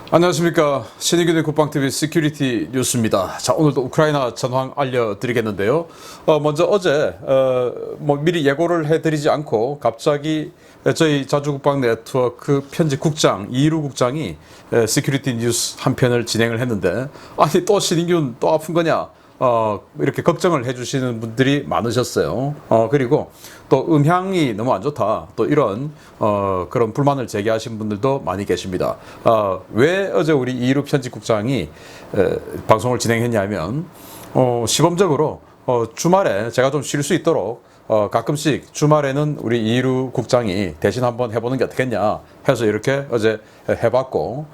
안녕하십니까. 신의균의 국방TV 시큐리티 뉴스입니다. 자, 오늘도 우크라이나 전황 알려드리겠는데요. 먼저 어제 미리 예고를 해드리지 않고 갑자기 저희 자주국방 네트워크 편집국장 이루 국장이 시큐리티 뉴스 한 편을 진행을 했는데, 아니 또 신의균 또 아픈 거냐, 이렇게 걱정을 해주시는 분들이 많으셨어요. 그리고 또 음향이 너무 안 좋다, 또 이런 그런 불만을 제기하신 분들도 많이 계십니다. 왜 어제 우리 이루 편집국장이 방송을 진행했냐면, 시범적으로 주말에 제가 좀 쉴 수 있도록 가끔씩 주말에는 우리 이루 국장이 대신 한번 해보는 게 어떻겠냐 해서 이렇게 어제 해봤고,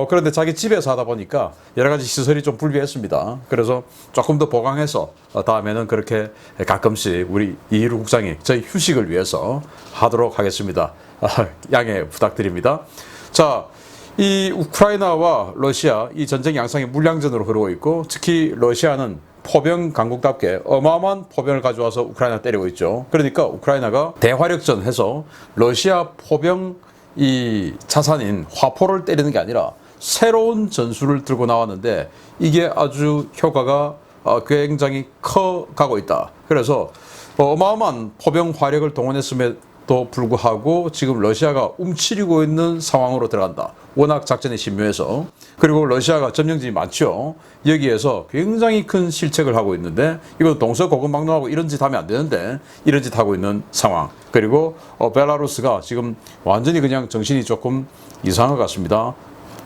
그런데 자기 집에서 하다 보니까 여러 가지 시설이 좀 불비했습니다. 그래서 조금 더 보강해서 다음에는 그렇게 가끔씩 우리 이루 국장이 저희 휴식을 위해서 하도록 하겠습니다. 양해 부탁드립니다. 자, 이 우크라이나와 러시아 이 전쟁 양상이 물량전으로 흐르고 있고, 특히 러시아는 포병 강국답게 어마어마한 포병을 가져와서 우크라이나 때리고 있죠. 그러니까 우크라이나가 대화력전 해서 러시아 포병 이 자산인 화포를 때리는 게 아니라 새로운 전술을 들고 나왔는데, 이게 아주 효과가 굉장히 커 가고 있다. 그래서 어마어마한 포병 화력을 동원했음에도 불구하고 지금 러시아가 움츠리고 있는 상황으로 들어간다. 워낙 작전이 신묘해서. 그리고 러시아가 점령지이 많죠. 여기에서 굉장히 큰 실책을 하고 있는데, 이거 동서고금방론하고 이런 짓 하면 안 되는데 이런 짓 하고 있는 상황. 그리고 벨라루스가 지금 완전히 그냥 정신이 조금 이상한 것 같습니다.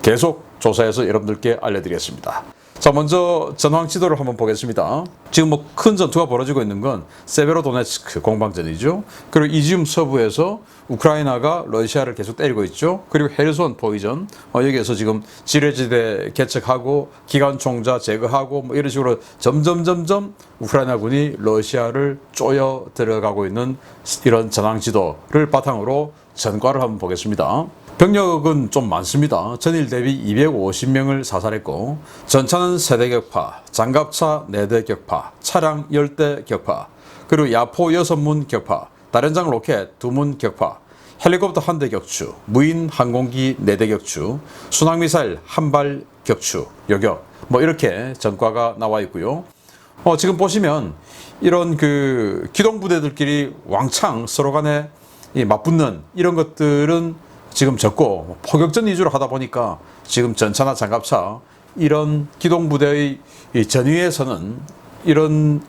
계속 조사해서 여러분들께 알려드리겠습니다. 자, 먼저 전황 지도를 한번 보겠습니다. 지금 큰 전투가 벌어지고 있는 건 세베로도네츠크 공방전이죠. 그리고 이지움 서부에서 우크라이나가 러시아를 계속 때리고 있죠. 그리고 헤르손 포위전, 여기에서 지금 지뢰지대 개척하고 기관총자 제거하고 이런 식으로 점점 우크라이나군이 러시아를 쪼여 들어가고 있는 이런 전황 지도를 바탕으로 전과를 한번 보겠습니다. 병력은 좀 많습니다. 전일 대비 250명을 사살했고, 전차는 3대 격파, 장갑차 4대 격파, 차량 10대 격파, 그리고 야포 6문 격파, 다련장 로켓 2문 격파, 헬리콥터 1대 격추, 무인 항공기 4대 격추, 순항미사일 1발 격추, 요격, 이렇게 전과가 나와 있고요. 지금 보시면 이런 그 기동부대들끼리 왕창 서로 간에 맞붙는 이런 것들은 지금 적고, 포격전 위주로 하다 보니까 지금 전차나 장갑차 이런 기동부대의 전위에서는 이런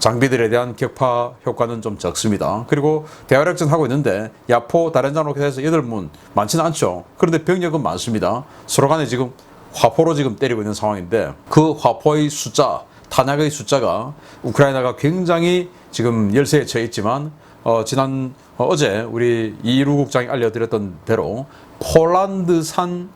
장비들에 대한 격파 효과는 좀 적습니다. 그리고 대화력전 하고 있는데 야포 다련장 로켓에서 8문 많지는 않죠. 그런데 병력은 많습니다. 서로 간에 지금 화포로 지금 때리고 있는 상황인데, 그 화포의 숫자, 탄약의 숫자가 우크라이나가 굉장히 지금 열세에 처해 있지만, 어제 우리 이루 국장이 알려드렸던 대로 폴란드산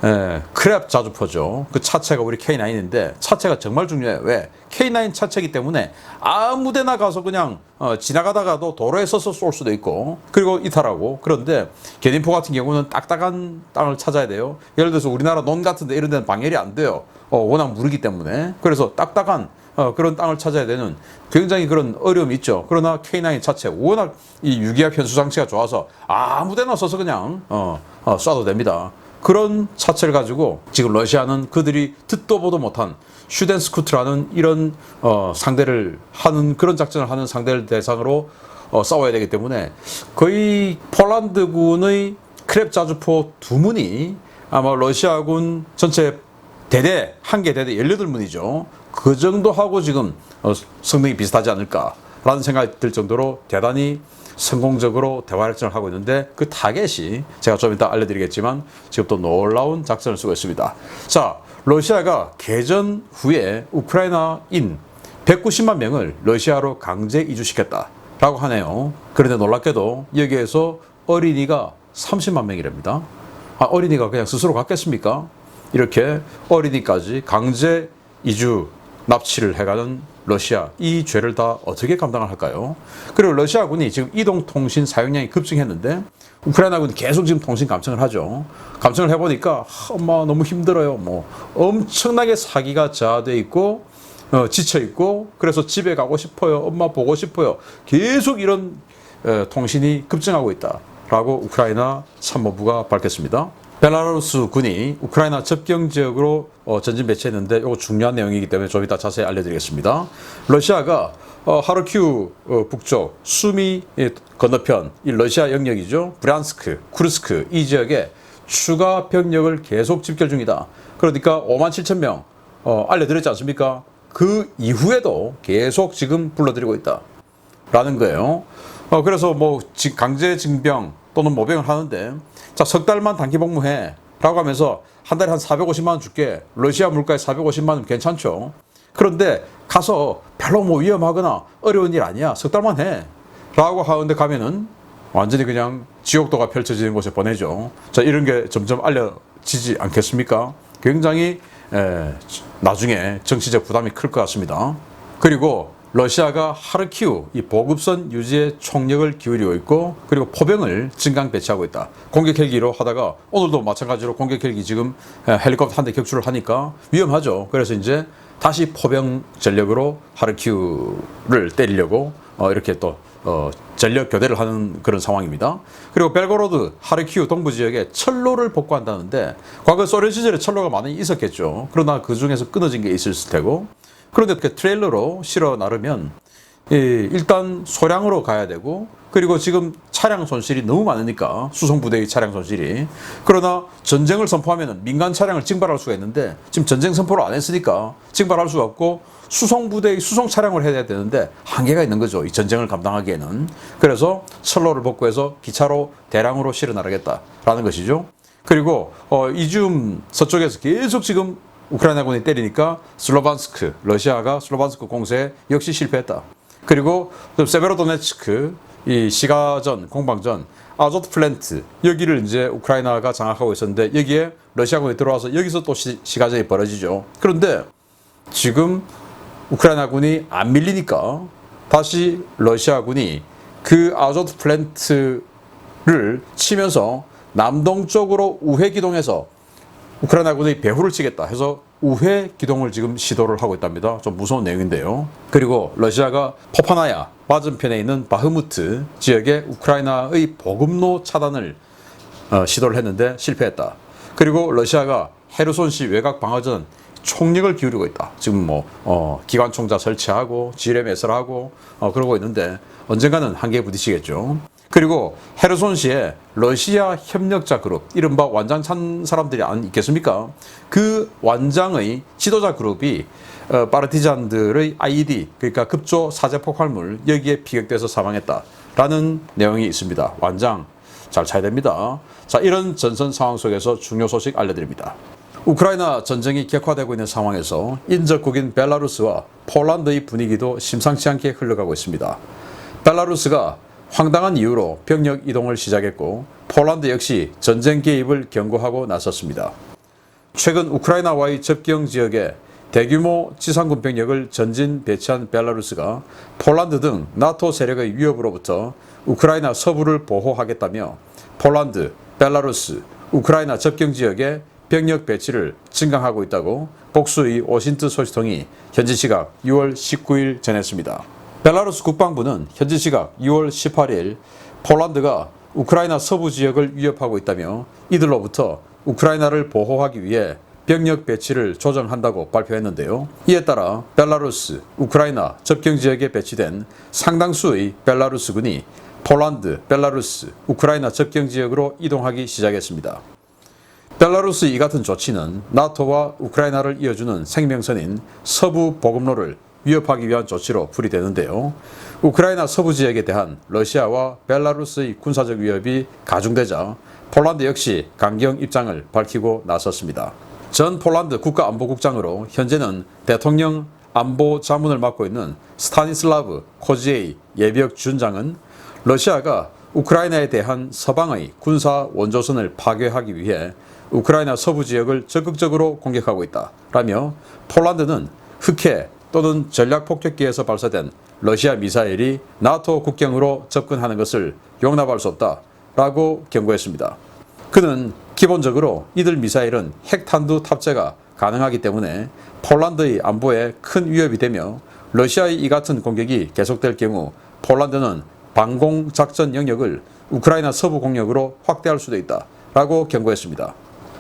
크랩 자주포죠. 그 차체가 우리 K9인데 차체가 정말 중요해요. 왜? K9 차체이기 때문에 아무 데나 가서 그냥 지나가다가도 도로에 서서 쏠 수도 있고, 그리고 이탈하고. 그런데 게딘포 같은 경우는 딱딱한 땅을 찾아야 돼요. 예를 들어서 우리나라 논 같은 데 이런 데는 방열이 안 돼요. 워낙 무르기 때문에. 그래서 딱딱한 그런 땅을 찾아야 되는 굉장히 그런 어려움이 있죠. 그러나 K9 자체 워낙 이 유기압 현수 장치가 좋아서 아무 데나 써서 그냥 쏴도 됩니다. 그런 차체를 가지고 지금 러시아는 그들이 듣도 보도 못한 슈덴스쿠트라는 이런 상대를 하는, 그런 작전을 하는 상대를 대상으로 싸워야 되기 때문에 거의 폴란드군의 크랩 자주포 2문이 아마 러시아군 전체 대대, 한 개 대대 18문이죠. 그 정도 하고 지금 성능이 비슷하지 않을까라는 생각이 들 정도로 대단히 성공적으로 대화력전을 하고 있는데, 그 타겟이 제가 좀 이따 알려드리겠지만 지금 또 놀라운 작전을 쓰고 있습니다. 자, 러시아가 개전 후에 우크라이나인 190만 명을 러시아로 강제 이주시켰다라고 하네요. 그런데 놀랍게도 여기에서 어린이가 30만 명이랍니다. 어린이가 그냥 스스로 갔겠습니까? 이렇게 어린이까지 강제 이주 납치를 해가는 러시아, 이 죄를 다 어떻게 감당을 할까요? 그리고 러시아군이 지금 이동통신 사용량이 급증했는데 우크라이나군이 계속 지금 통신 감청을 하죠. 감청을 해보니까 엄마 너무 힘들어요. 엄청나게 사기가 저하돼 있고 지쳐 있고, 그래서 집에 가고 싶어요. 엄마 보고 싶어요. 계속 이런 통신이 급증하고 있다라고 우크라이나 참모부가 밝혔습니다. 벨라루스 군이 우크라이나 접경 지역으로 전진 배치했는데 이거 중요한 내용이기 때문에 좀 이따 자세히 알려드리겠습니다. 러시아가 하르키우 북쪽 수미 건너편 이 러시아 영역이죠. 브란스크, 쿠르스크 이 지역에 추가 병력을 계속 집결 중이다. 그러니까 5만 7천 명 알려드렸지 않습니까? 그 이후에도 계속 지금 불러들이고 있다 라는 거예요. 그래서 뭐 강제 징병 또는 모병을 하는데 자, 석 달만 단기 복무해 라고 하면서 한 달에 한 450만 원 줄게. 러시아 물가에 450만 원 괜찮죠. 그런데 가서 별로 뭐 위험하거나 어려운 일 아니야. 석 달만 해 라고 하는데 가면은 완전히 그냥 지옥도가 펼쳐지는 곳에 보내죠. 자, 이런 게 점점 알려지지 않겠습니까? 굉장히 나중에 정치적 부담이 클 것 같습니다. 그리고 러시아가 하르키우 이 보급선 유지에 총력을 기울이고 있고 그리고 포병을 증강 배치하고 있다. 공격 헬기로 하다가 오늘도 마찬가지로 공격 헬기 지금 헬리콥터 한 대 격추를 하니까 위험하죠. 그래서 이제 다시 포병 전력으로 하르키우를 때리려고 이렇게 또 전력 교대를 하는 그런 상황입니다. 그리고 벨고로드, 하르키우 동부 지역에 철로를 복구한다는데 과거 소련 시절에 철로가 많이 있었겠죠. 그러나 그 중에서 끊어진 게 있었을 테고 그런데 이렇게 트레일러로 실어 나르면 일단 소량으로 가야 되고 그리고 지금 차량 손실이 너무 많으니까 수송부대의 차량 손실이 그러나 전쟁을 선포하면 민간 차량을 징발할 수가 있는데 지금 전쟁 선포를 안 했으니까 징발할 수가 없고 수송부대의 수송 차량을 해야 되는데 한계가 있는 거죠. 이 전쟁을 감당하기에는. 그래서 철로를 복구해서 기차로 대량으로 실어 나르겠다라는 것이죠. 그리고 이zium 서쪽에서 계속 지금 우크라이나군이 때리니까 슬로반스크, 러시아가 슬로반스크 공세에 역시 실패했다. 그리고 세베로도네츠크, 이 시가전, 공방전, 아조트 플랜트, 여기를 이제 우크라이나가 장악하고 있었는데 여기에 러시아군이 들어와서 여기서 또 시가전이 벌어지죠. 그런데 지금 우크라이나군이 안 밀리니까 다시 러시아군이 그 아조트 플랜트를 치면서 남동쪽으로 우회 기동해서 우크라이나군이 배후를 치겠다 해서 우회 기동을 지금 시도를 하고 있답니다. 좀 무서운 내용인데요. 그리고 러시아가 포파나야 맞은편에 있는 바흐무트 지역에 우크라이나의 보급로 차단을 시도를 했는데 실패했다. 그리고 러시아가 헤르손시 외곽 방어전 총력을 기울이고 있다. 지금 뭐 기관총자 설치하고 GMS를 하고 그러고 있는데 언젠가는 한계에 부딪히겠죠. 그리고 헤르손시에 러시아 협력자 그룹, 이른바 완장 찬 사람들이 안 있겠습니까? 그 완장의 지도자 그룹이 파르티잔들의 IED, 그러니까 급조 사제 폭발물 여기에 피격돼서 사망했다라는 내용이 있습니다. 완장 잘 차야 됩니다. 자, 이런 전선 상황 속에서 중요 소식 알려드립니다. 우크라이나 전쟁이 격화되고 있는 상황에서 인접국인 벨라루스와 폴란드의 분위기도 심상치 않게 흘러가고 있습니다. 벨라루스가 황당한 이유로 병력 이동을 시작했고 폴란드 역시 전쟁 개입을 경고하고 나섰습니다. 최근 우크라이나와의 접경 지역에 대규모 지상군 병력을 전진 배치한 벨라루스가 폴란드 등 나토 세력의 위협으로부터 우크라이나 서부를 보호하겠다며 폴란드, 벨라루스, 우크라이나 접경 지역에 병력 배치를 증강하고 있다고 복수의 오신트 소식통이 현지 시각 6월 19일 전했습니다. 벨라루스 국방부는 현지 시각 6월 18일 폴란드가 우크라이나 서부 지역을 위협하고 있다며 이들로부터 우크라이나를 보호하기 위해 병력 배치를 조정한다고 발표했는데요. 이에 따라 벨라루스, 우크라이나 접경 지역에 배치된 상당수의 벨라루스군이 폴란드, 벨라루스, 우크라이나 접경 지역으로 이동하기 시작했습니다. 벨라루스의 이 같은 조치는 나토와 우크라이나를 이어주는 생명선인 서부 보급로를 위협하기 위한 조치로 풀이되는데요. 우크라이나 서부 지역에 대한 러시아와 벨라루스의 군사적 위협이 가중되자 폴란드 역시 강경 입장을 밝히고 나섰습니다. 전 폴란드 국가안보국장으로 현재는 대통령 안보 자문을 맡고 있는 스타니슬라브 코지에이 예비역 준장은 러시아가 우크라이나에 대한 서방의 군사 원조선을 파괴하기 위해 우크라이나 서부 지역을 적극적으로 공격하고 있다 라며 폴란드는 흑해 또는 전략폭격기에서 발사된 러시아 미사일이 나토 국경으로 접근하는 것을 용납할 수 없다 라고 경고했습니다. 그는 기본적으로 이들 미사일은 핵탄두 탑재가 가능하기 때문에 폴란드의 안보에 큰 위협이 되며 러시아의 이 같은 공격이 계속될 경우 폴란드는 방공작전 영역을 우크라이나 서부 공역으로 확대할 수도 있다 라고 경고했습니다.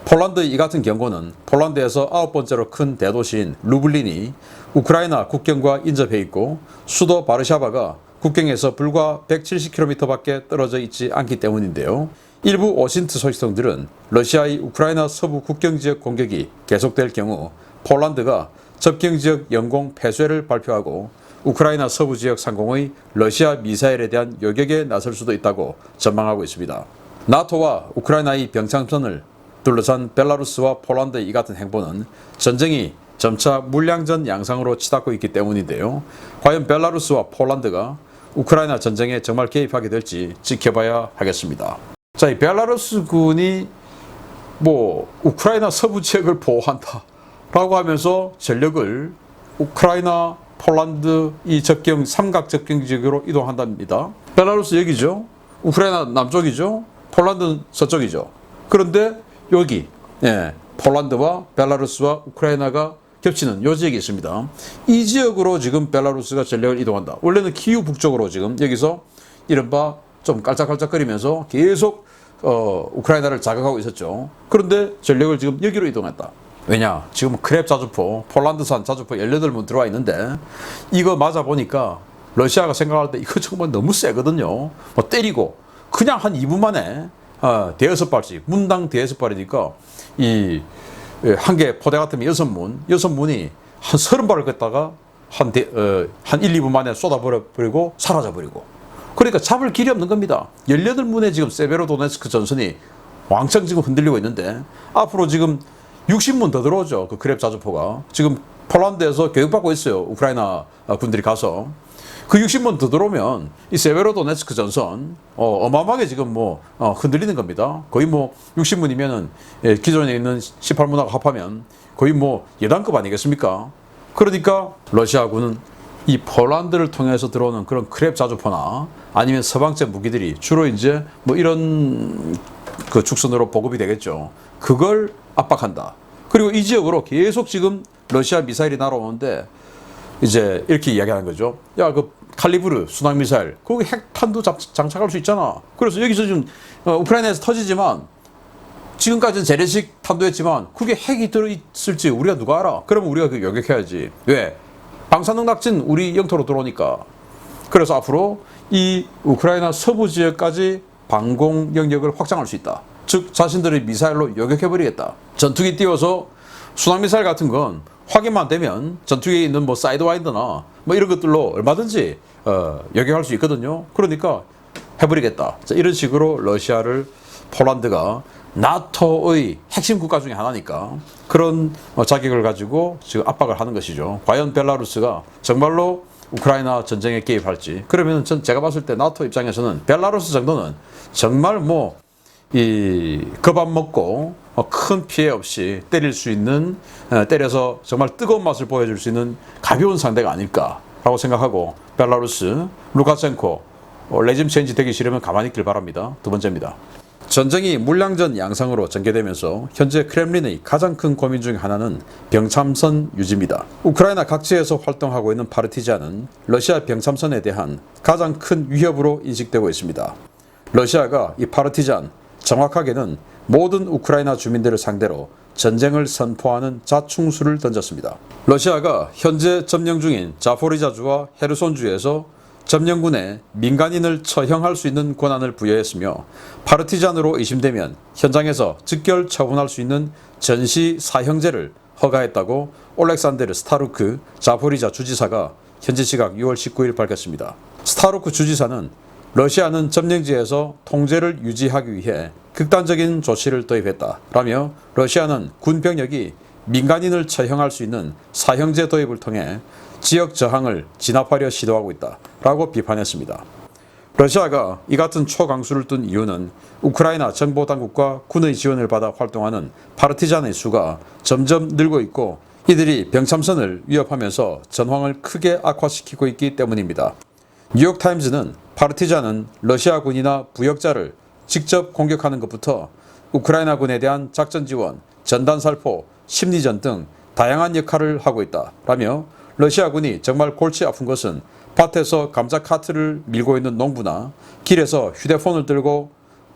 폴란드 이 같은 경고는 폴란드에서 9번째로 큰 대도시인 루블린이 우크라이나 국경과 인접해 있고 수도 바르샤바가 국경에서 불과 170km밖에 떨어져 있지 않기 때문인데요. 일부 오신트 소식통들은 러시아의 우크라이나 서부 국경지역 공격이 계속될 경우 폴란드가 접경지역 영공 폐쇄를 발표하고 우크라이나 서부 지역 상공의 러시아 미사일에 대한 요격에 나설 수도 있다고 전망하고 있습니다. 나토와 우크라이나의 병참선을 둘러싼 벨라루스와 폴란드의 이 같은 행보는 전쟁이 점차 물량전 양상으로 치닫고 있기 때문인데요. 과연 벨라루스와 폴란드가 우크라이나 전쟁에 정말 개입하게 될지 지켜봐야 하겠습니다. 자, 이 벨라루스군이 우크라이나 서부 지역을 보호한다라고 하면서 전력을 우크라이나, 폴란드 이 접경 삼각 접경 지역으로 이동한답니다. 벨라루스 여기죠. 우크라이나 남쪽이죠. 폴란드는 서쪽이죠. 그런데 여기 폴란드와 벨라루스와 우크라이나가 겹치는 이 지역이 있습니다. 이 지역으로 지금 벨라루스가 전력을 이동한다. 원래는 키우 북쪽으로 지금 여기서 이른바 좀 깔짝깔짝거리면서 계속 우크라이나를 자극하고 있었죠. 그런데 전력을 지금 여기로 이동했다. 왜냐? 지금 크랩 자주포, 폴란드산 자주포 18문 들어와 있는데 이거 맞아 보니까 러시아가 생각할 때 이거 정말 너무 세거든요. 때리고 그냥 한 2분 만에 대여섯 발씩, 문당 대여섯 발이니까 이 한 개 포대 같으면 6문이 한 30발을 걷다가 한 1, 2분 만에 쏟아버리고 사라져버리고. 그러니까 잡을 길이 없는 겁니다. 18문의 지금 세베로도네츠크 전선이 왕창 지금 흔들리고 있는데 앞으로 지금 60문 더 들어오죠. 그 크랩 자주포가. 지금 폴란드에서 교육받고 있어요. 우크라이나 군들이 가서. 그 60문 더 들어오면 이 세베로도네츠크 전선 어마어마하게 지금 흔들리는 겁니다. 거의 60문이면은 기존에 있는 18문하고 합하면 거의 예단급 아니겠습니까? 그러니까 러시아군은 이 폴란드를 통해서 들어오는 그런 크랩 자주포나 아니면 서방제 무기들이 주로 이제 이런 그 축선으로 보급이 되겠죠. 그걸 압박한다. 그리고 이 지역으로 계속 지금 러시아 미사일이 날아오는데 이제 이렇게 이야기하는 거죠. 야, 그 칼리브르 순항 미사일, 거기 핵탄도 장착할 수 있잖아. 그래서 여기서 지금 우크라이나에서 터지지만 지금까지는 재래식 탄도였지만 그게 핵이 들어있을지 우리가 누가 알아? 그러면 우리가 그 요격해야지. 왜? 방사능 낙진 우리 영토로 들어오니까. 그래서 앞으로 이 우크라이나 서부 지역까지 방공 영역을 확장할 수 있다. 즉 자신들의 미사일로 요격해버리겠다. 전투기 띄워서 순항 미사일 같은 건 확인만 되면 전투기에 있는 사이드와인더나 이런 것들로 얼마든지 요격할 수 있거든요. 그러니까 해버리겠다. 자, 이런 식으로 러시아를 폴란드가 나토의 핵심 국가 중에 하나니까 그런 자격을 가지고 지금 압박을 하는 것이죠. 과연 벨라루스가 정말로 우크라이나 전쟁에 개입할지. 그러면 제가 봤을 때 나토 입장에서는 벨라루스 정도는 정말 겁 안 먹고 큰 피해 없이 때릴 수 있는, 때려서 정말 뜨거운 맛을 보여줄 수 있는 가벼운 상대가 아닐까라고 생각하고 벨라루스, 루카셴코 레짐 체인지 되기 싫으면 가만히 있길 바랍니다. 두 번째입니다. 전쟁이 물량전 양상으로 전개되면서 현재 크렘린의 가장 큰 고민 중 하나는 병참선 유지입니다. 우크라이나 각지에서 활동하고 있는 파르티잔은 러시아 병참선에 대한 가장 큰 위협으로 인식되고 있습니다. 러시아가 이 파르티잔, 정확하게는 모든 우크라이나 주민들을 상대로 전쟁을 선포하는 자충수를 던졌습니다. 러시아가 현재 점령 중인 자포리자주와 헤르손주에서 점령군에 민간인을 처형할 수 있는 권한을 부여했으며 파르티잔으로 의심되면 현장에서 즉결 처분할 수 있는 전시 사형제를 허가했다고 올렉산데르 스타루크 자포리자 주지사가 현지 시각 6월 19일 밝혔습니다. 스타루크 주지사는 러시아는 점령지에서 통제를 유지하기 위해 극단적인 조치를 도입했다라며 러시아는 군 병력이 민간인을 처형할 수 있는 사형제 도입을 통해 지역 저항을 진압하려 시도하고 있다라고 비판했습니다. 러시아가 이 같은 초강수를 둔 이유는 우크라이나 정보당국과 군의 지원을 받아 활동하는 파르티잔의 수가 점점 늘고 있고 이들이 병참선을 위협하면서 전황을 크게 악화시키고 있기 때문입니다. 뉴욕타임즈는 파르티잔은 러시아 군이나 부역자를 직접 공격하는 것부터 우크라이나 군에 대한 작전 지원, 전단 살포, 심리전 등 다양한 역할을 하고 있다라며 러시아 군이 정말 골치 아픈 것은 밭에서 감자 카트를 밀고 있는 농부나 길에서 휴대폰을 들고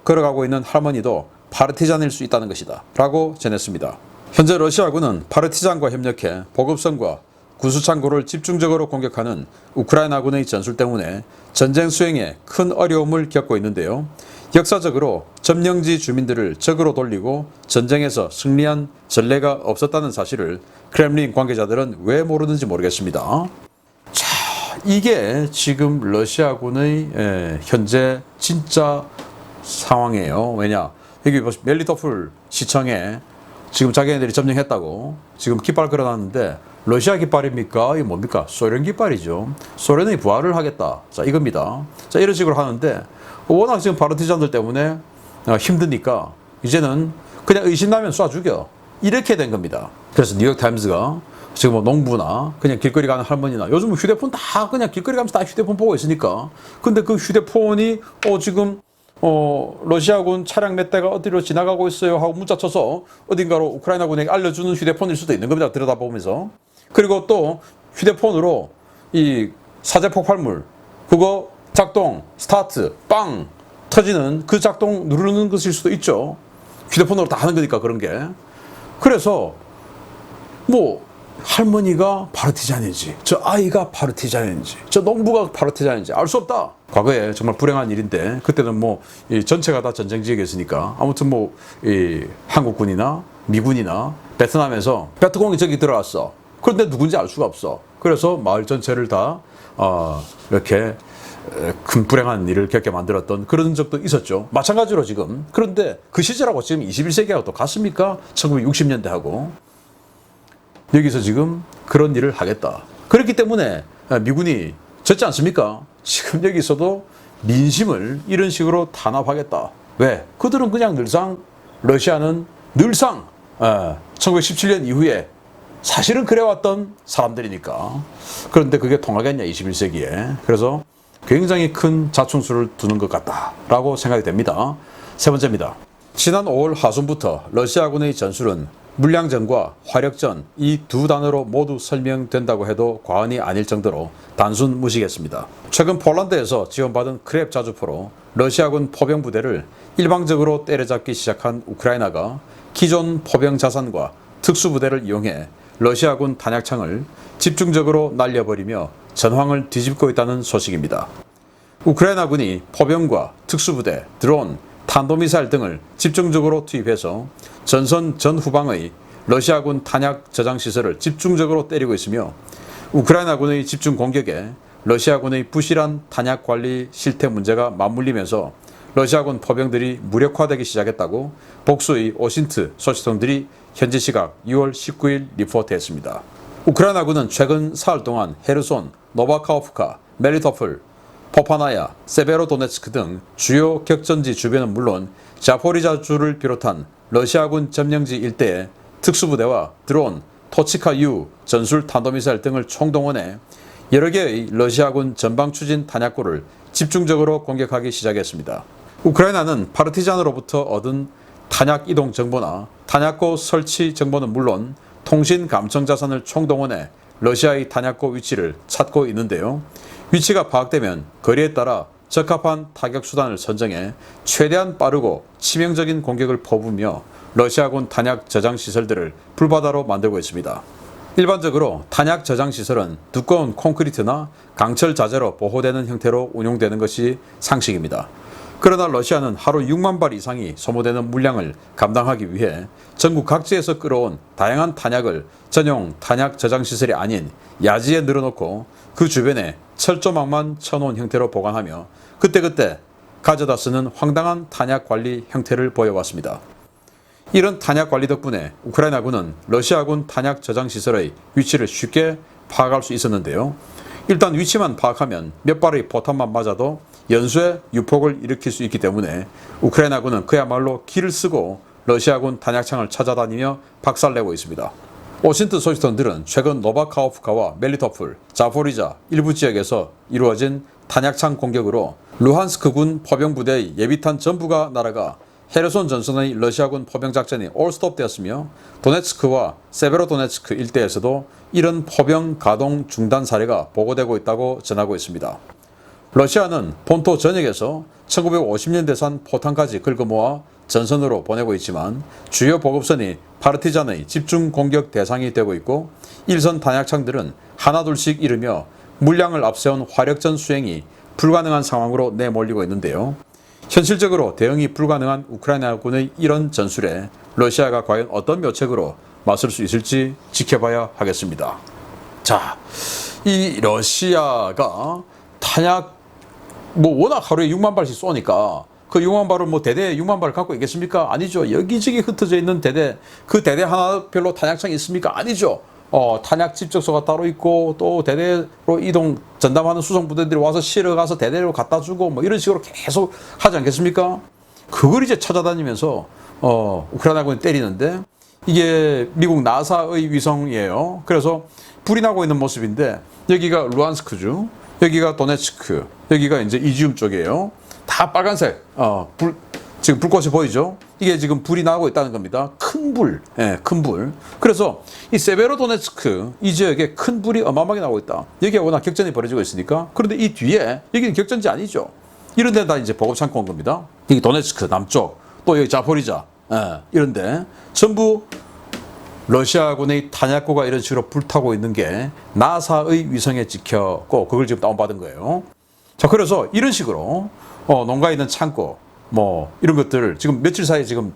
걸어가고 있는 할머니도 파르티잔일 수 있다는 것이다 라고 전했습니다. 현재 러시아군은 파르티잔과 협력해 보급선과 구수창고를 집중적으로 공격하는 우크라이나군의 전술 때문에 전쟁 수행에 큰 어려움을 겪고 있는데요. 역사적으로 점령지 주민들을 적으로 돌리고 전쟁에서 승리한 전례가 없었다는 사실을 크렘린 관계자들은 왜 모르는지 모르겠습니다. 자, 이게 지금 러시아군의 현재 진짜 상황이에요. 왜냐? 여기 멜리토폴 시청에 지금 자기네들이 점령했다고 지금 깃발 걸어놨는데 러시아 깃발입니까? 이게 뭡니까? 소련 깃발이죠. 소련이 부활을 하겠다. 자, 이겁니다. 자, 이런 식으로 하는데 워낙 지금 파르티잔들 때문에 힘드니까 이제는 그냥 의심나면 쏴 죽여. 이렇게 된 겁니다. 그래서 뉴욕타임즈가 지금 뭐 농부나 그냥 길거리 가는 할머니나 요즘 휴대폰 다 그냥 길거리 가면서 다 휴대폰 보고 있으니까 근데 그 휴대폰이 지금 러시아군 차량 몇 대가 어디로 지나가고 있어요 하고 문자 쳐서 어딘가로 우크라이나군에게 알려주는 휴대폰일 수도 있는 겁니다. 들여다보면서. 그리고 또 휴대폰으로 이 사제 폭발물 그거 작동 스타트 빵 터지는 그 작동 누르는 것일 수도 있죠. 휴대폰으로 다 하는 거니까 그런 게. 그래서 뭐 할머니가 파르티잔인지 저 아이가 파르티잔인지 저 농부가 파르티잔인지 알 수 없다. 과거에 정말 불행한 일인데 그때는 뭐 이 전체가 다 전쟁 지역에 있으니까 아무튼 뭐 이 한국군이나 미군이나 베트남에서 베트공이 저기 들어왔어. 그런데 누군지 알 수가 없어. 그래서 마을 전체를 다 이렇게 큰 불행한 일을 겪게 만들었던 그런 적도 있었죠. 마찬가지로 지금. 그런데 그 시절하고 지금 21세기하고 또 같습니까? 1960년대하고. 여기서 지금 그런 일을 하겠다. 그렇기 때문에 미군이 졌지 않습니까? 지금 여기서도 민심을 이런 식으로 탄압하겠다. 왜? 그들은 그냥 늘상 러시아는 늘상 1917년 이후에 사실은 그래왔던 사람들이니까. 그런데 그게 통하겠냐 21세기에. 그래서 굉장히 큰 자충수를 두는 것 같다라고 생각이 됩니다. 세 번째입니다. 지난 5월 하순부터 러시아군의 전술은 물량전과 화력전 이 두 단어로 모두 설명된다고 해도 과언이 아닐 정도로 단순 무식했습니다. 최근 폴란드에서 지원받은 크랩 자주포로 러시아군 포병 부대를 일방적으로 때려잡기 시작한 우크라이나가 기존 포병 자산과 특수부대를 이용해 러시아군 탄약창을 집중적으로 날려버리며 전황을 뒤집고 있다는 소식입니다. 우크라이나군이 포병과 특수부대, 드론, 탄도미사일 등을 집중적으로 투입해서 전선 전후방의 러시아군 탄약 저장 시설을 집중적으로 때리고 있으며 우크라이나군의 집중 공격에 러시아군의 부실한 탄약 관리 실태 문제가 맞물리면서 러시아군 포병들이 무력화되기 시작했다고 복수의 오신트 소식통들이 현지 시각 6월 19일 리포트했습니다. 우크라이나군은 최근 사흘 동안 헤르손, 노바카호프카, 멜리토폴, 포파나야, 세베로도네츠크 등 주요 격전지 주변은 물론 자포리자주를 비롯한 러시아군 점령지 일대에 특수부대와 드론, 토치카-U 전술 탄도미사일 등을 총동원해 여러 개의 러시아군 전방추진 탄약고를 집중적으로 공격하기 시작했습니다. 우크라이나는 파르티잔으로부터 얻은 탄약 이동 정보나 탄약고 설치 정보는 물론 통신 감청 자산을 총동원해 러시아의 탄약고 위치를 찾고 있는데요. 위치가 파악되면 거리에 따라 적합한 타격 수단을 선정해 최대한 빠르고 치명적인 공격을 퍼부으며 러시아군 탄약 저장 시설들을 불바다로 만들고 있습니다. 일반적으로 탄약 저장 시설은 두꺼운 콘크리트나 강철 자재로 보호되는 형태로 운용되는 것이 상식입니다. 그러나 러시아는 하루 6만 발 이상이 소모되는 물량을 감당하기 위해 전국 각지에서 끌어온 다양한 탄약을 전용 탄약 저장 시설이 아닌 야지에 늘어놓고 그 주변에 철조망만 쳐놓은 형태로 보관하며 그때그때 가져다 쓰는 황당한 탄약 관리 형태를 보여왔습니다. 이런 탄약 관리 덕분에 우크라이나군은 러시아군 탄약 저장 시설의 위치를 쉽게 파악할 수 있었는데요. 일단 위치만 파악하면 몇 발의 포탄만 맞아도 연쇄 유폭을 일으킬 수 있기 때문에 우크라이나군은 그야말로 기를 쓰고 러시아군 탄약창을 찾아다니며 박살내고 있습니다. 오신트 소식통들은 최근 노바카호프카와 멜리토폴, 자포리자 일부 지역에서 이루어진 탄약창 공격으로 루한스크군 포병부대의 예비탄 전부가 날아가 헤르손 전선의 러시아군 포병 작전이 올스톱되었으며 도네츠크와 세베로도네츠크 일대에서도 이런 포병 가동 중단 사례가 보고되고 있다고 전하고 있습니다. 러시아는 본토 전역에서 1950년대산 포탄까지 긁어모아 전선으로 보내고 있지만 주요 보급선이 파르티잔의 집중 공격 대상이 되고 있고 일선 탄약창들은 하나둘씩 잃으며 물량을 앞세운 화력전 수행이 불가능한 상황으로 내몰리고 있는데요. 현실적으로 대응이 불가능한 우크라이나군의 이런 전술에 러시아가 과연 어떤 묘책으로 맞설 수 있을지 지켜봐야 하겠습니다. 자, 이 러시아가 탄약 워낙 하루에 6만 발씩 쏘니까 그 6만 발을 대대에 6만 발을 갖고 있겠습니까? 아니죠. 여기저기 흩어져 있는 대대, 그 대대 하나별로 탄약창이 있습니까? 아니죠. 탄약 집적소가 따로 있고 또 대대로 전담하는 수송부대들이 와서 실어가서 대대로 갖다 주고 이런 식으로 계속 하지 않겠습니까? 그걸 이제 찾아다니면서 우크라이나군이 때리는데 이게 미국 나사의 위성이에요. 그래서 불이 나고 있는 모습인데 여기가 루안스크주, 여기가 도네츠크, 여기가 이제 이지움 쪽이에요. 다 빨간색, 지금 불꽃이 보이죠? 이게 지금 불이 나고 있다는 겁니다. 큰 불, 큰 불. 그래서 이 세베로도네츠크 이 지역에 큰 불이 어마어마하게 나고 있다. 여기에 워낙 격전이 벌어지고 있으니까. 그런데 이 뒤에 여기는 격전지 아니죠. 이런 데다 이제 보급 창고 온 겁니다. 여기 도네츠크 남쪽, 또 여기 자포리자, 이런데 전부 러시아군의 탄약고가 이런 식으로 불타고 있는 게 나사의 위성에 찍혔고 그걸 지금 다운받은 거예요. 자, 그래서 이런 식으로 농가에 있는 창고 이런 것들을 지금 며칠 사이에 지금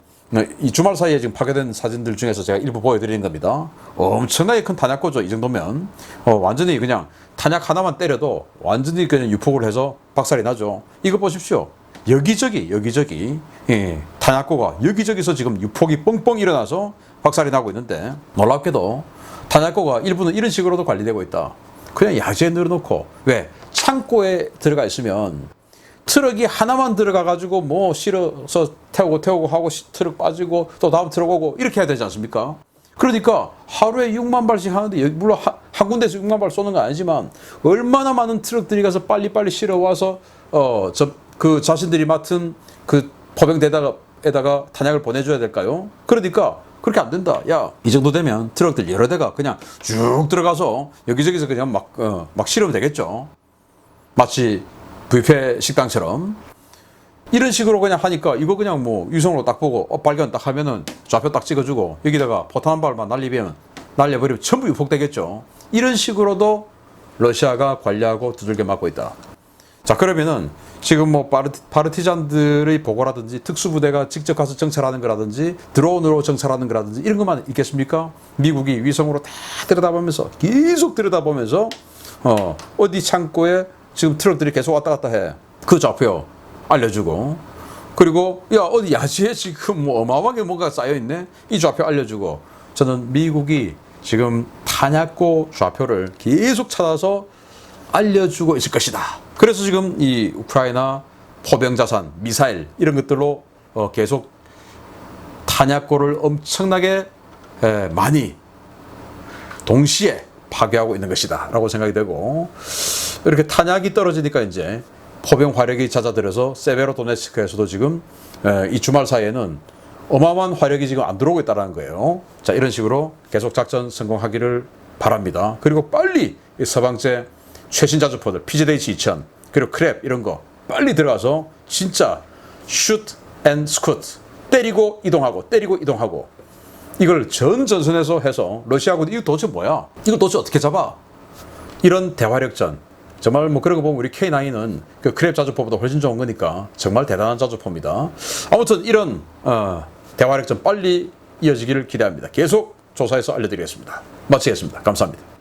이 주말 사이에 지금 파괴된 사진들 중에서 제가 일부 보여드리는 겁니다. 엄청나게 큰 탄약고죠. 이 정도면 완전히 그냥 탄약 하나만 때려도 완전히 그냥 유폭을 해서 박살이 나죠. 이거 보십시오. 여기저기 탄약고가 여기저기서 지금 유폭이 뻥뻥 일어나서 박살이 나고 있는데 놀랍게도 탄약고가 일부는 이런 식으로도 관리되고 있다. 그냥 야지에 늘어놓고 왜 창고에 들어가 있으면 트럭이 하나만 들어가가지고 실어서 태우고 하고 트럭 빠지고 또 다음 트럭 오고 이렇게 해야 되지 않습니까? 그러니까 하루에 6만 발씩 하는데 물론 한 군데서 6만 발 쏘는 건 아니지만 얼마나 많은 트럭들이 가서 빨리빨리 실어와서 그 자신들이 맡은 그 포병대에다가 탄약을 보내줘야 될까요? 그러니까 그렇게 안 된다. 야, 이 정도 되면 트럭들 여러 대가 그냥 쭉 들어가서 여기저기서 그냥 막 실으면 되겠죠. 마치 뷔페 식당처럼 이런 식으로 그냥 하니까 이거 그냥 위성으로 딱 보고 발견 딱 하면은 좌표 딱 찍어주고 여기다가 포탄 한 발만 날려버리면 전부 유폭되겠죠. 이런 식으로도 러시아가 관리하고 두들겨 맞고 있다. 자, 그러면은 지금 파르티잔들의 보고라든지 특수부대가 직접 가서 정찰하는 거라든지 드론으로 정찰하는 거라든지 이런 것만 있겠습니까? 미국이 위성으로 다 계속 들여다보면서 어디 창고에 지금 트럭들이 계속 왔다 갔다 해. 그 좌표 알려주고 그리고 어디 야지에 지금 어마어마하게 뭔가 쌓여있네. 이 좌표 알려주고 저는 미국이 지금 탄약고 좌표를 계속 찾아서 알려주고 있을 것이다. 그래서 지금 이 우크라이나 포병자산, 미사일 이런 것들로 계속 탄약고를 엄청나게 많이 동시에 파괴하고 있는 것이다 라고 생각이 되고 이렇게 탄약이 떨어지니까 이제 포병 화력이 잦아들어서 세베로도네츠크에서도 지금 이 주말 사이에는 어마어마한 화력이 지금 안 들어오고 있다는 거예요. 자, 이런 식으로 계속 작전 성공하기를 바랍니다. 그리고 빨리 이 서방제 최신 자주포들 PZH-2000 그리고 크랩 이런 거 빨리 들어가서 진짜 슛 앤 스쿠트 때리고 이동하고 이걸 전 전선에서 해서 러시아군이 이거 도대체 뭐야? 이거 도대체 어떻게 잡아? 이런 대화력전 정말 그런 거 보면 우리 K9은 그 크랩 자주포보다 훨씬 좋은 거니까 정말 대단한 자주포입니다. 아무튼 이런 대화력전 빨리 이어지기를 기대합니다. 계속 조사해서 알려드리겠습니다. 마치겠습니다. 감사합니다.